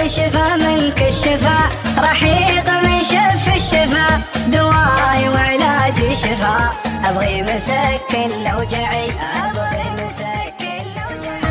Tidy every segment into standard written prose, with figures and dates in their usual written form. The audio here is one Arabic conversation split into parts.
شفا منك الشفا، رحيق من شف الشفا، دواي وعلاجي شفا، ابغي مسكن لوجعي، ابغي مسكن لوجعي.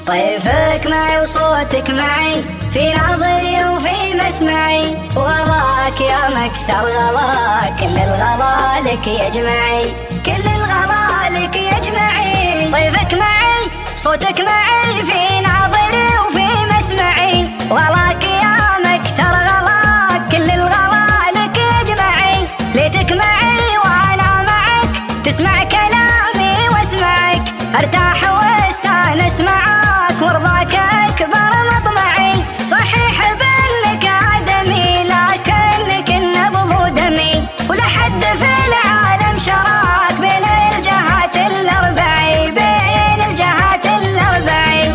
طيفك معي وصوتك معي، في نظري وفي مسمعي، وغلاك يا مكثر غلاك، كل الغلا لك يجمعي، كل الغلا لك يجمعي. طيفك معي صوتك معي، في نظري وفي مسمعي، وغلاك يا مكثر غلاك، كل الغلا لك يجمعي. ليتك معي وانا معك، تسمع كلامي واسمعك، ارتاح واستانس معاك، وارضاك اكبر مطمعي. صحيح بانك ادمي، لكنك النبض دمي، ولا حد في العالم شراك بين الجهات الاربعي، بين الجهات الاربعي.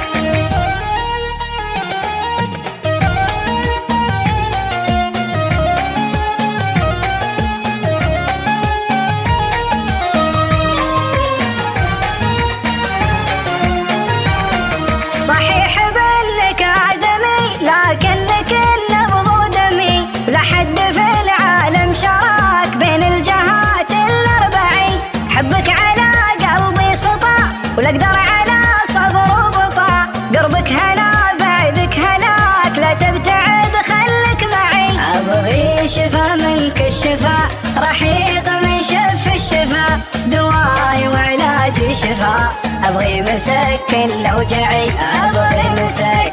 صحيح بانك ادمي، لكنك النبض دمي، ولا حد في العالم شراك بين الجهات الاربعي. حبك على قلبي سطع، ولا اقدر على صبر وبطع، قربك هلا بعدك هلاك، لا تبتعد خلك معي. ابغي شفا منك الشفا، رحيق من شف الشفا، دواي وعلاجي شفا، ابغي مسكن لوجعي، ابغي مسكن